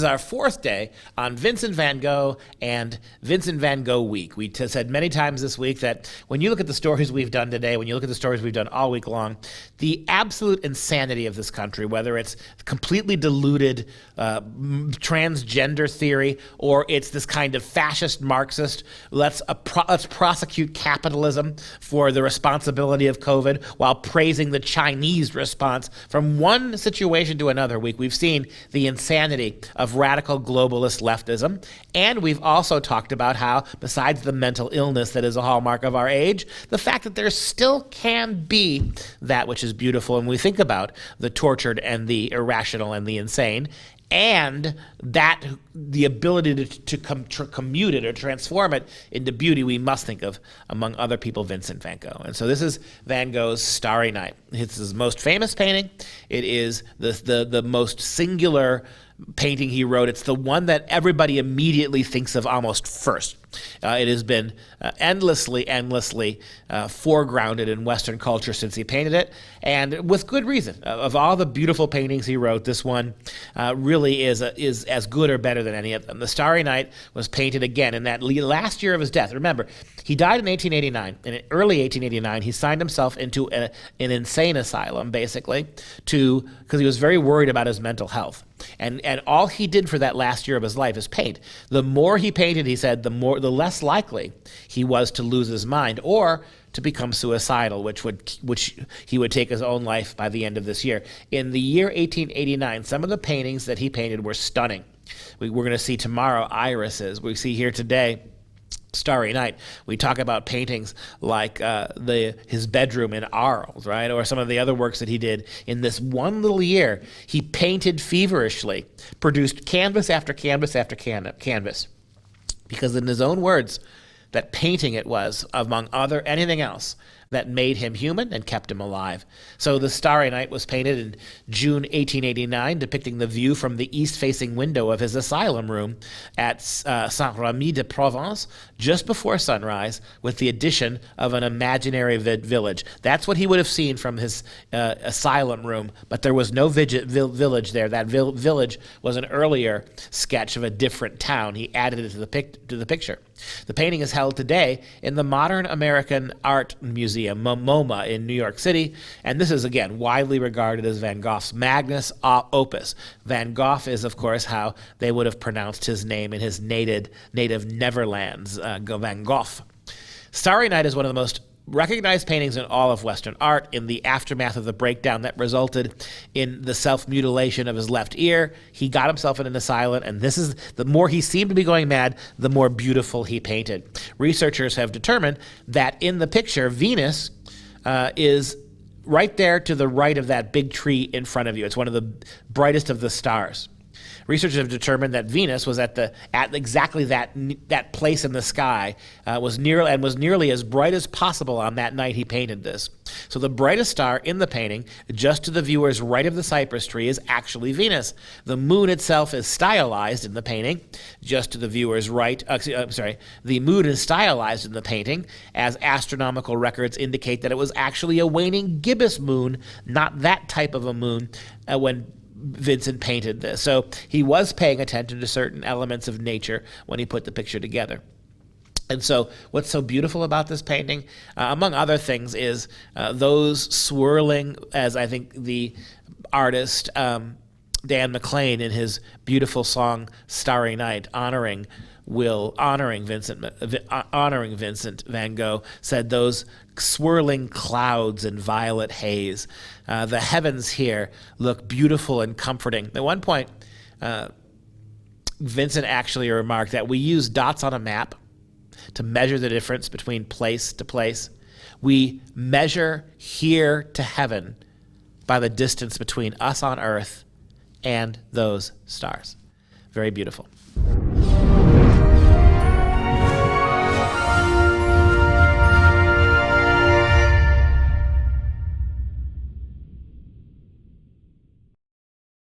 is our fourth day on Vincent Van Gogh and Vincent Van Gogh Week. We said many times this week that when you look at the stories we've done today, when you look at the stories we've done all week long, the absolute insanity of this country, whether it's completely deluded transgender theory or it's this kind of fascist Marxist, let's prosecute capitalism for the responsibility of COVID while praising the Chinese response. From one situation to another week, we've seen the insanity of radical globalist leftism, and we've also talked about how, besides the mental illness that is a hallmark of our age, the fact that there still can be that which is beautiful, and we think about the tortured and the irrational and the insane, and that the ability to commute it or transform it into beauty, we must think of, among other people, Vincent Van Gogh. And so this is Van Gogh's Starry Night. It's his most famous painting. It is the most singular painting he wrote. It's the one that everybody immediately thinks of almost first. It has been endlessly foregrounded in Western culture since he painted it, and with good reason. Of all the beautiful paintings he wrote, this one really is as good or better than any of them. The Starry Night was painted again in that last year of his death. Remember, he died in 1889. In early 1889, he signed himself into an insane asylum, basically, because he was very worried about his mental health. And all he did for that last year of his life is paint. The more he painted, he said, the less likely he was to lose his mind or to become suicidal, which he would take his own life by the end of this year. In the year 1889, some of the paintings that he painted were stunning. We're going to see tomorrow irises. We see here today Starry Night. We talk about paintings like his bedroom in Arles, right? Or some of the other works that he did in this one little year. He painted feverishly, produced canvas after canvas after canvas. Because in his own words, that painting it was, among anything else, that made him human and kept him alive. So the Starry Night was painted in June 1889, depicting the view from the east-facing window of his asylum room at Saint-Rémy-de-Provence, just before sunrise, with the addition of an imaginary village. That's what he would have seen from his asylum room, but there was no village there. That village was an earlier sketch of a different town. He added it to the picture. The painting is held today in the Modern American Art Museum, MoMA, in New York City, and this is, again, widely regarded as Van Gogh's magnus opus. Van Gogh is, of course, how they would have pronounced his name in his native Netherlands, Van Gogh. Starry Night is one of the most recognized paintings in all of Western art. In the aftermath of the breakdown that resulted in the self-mutilation of his left ear, he got himself in an asylum, and this is the more he seemed to be going mad, the more beautiful he painted. Researchers have determined that in the picture, Venus is right there to the right of that big tree in front of you. It's one of the brightest of the stars. Researchers have determined that Venus was at exactly that place in the sky, was nearly as bright as possible on that night he painted this. So the brightest star in the painting, just to the viewer's right of the cypress tree, is actually Venus. The moon itself is stylized in the painting, just to the viewer's right. The moon is stylized in the painting, as astronomical records indicate that it was actually a waning gibbous moon, not that type of a moon, when Vincent painted this. So he was paying attention to certain elements of nature when he put the picture together. And so what's so beautiful about this painting, among other things, is those swirling, as I think the artist Dan McLean in his beautiful song Starry Night, honoring Vincent Van Gogh, said those swirling clouds and violet haze. The heavens here look beautiful and comforting. At one point, Vincent actually remarked that we use dots on a map to measure the difference between place to place. We measure here to heaven by the distance between us on earth and those stars. Very beautiful.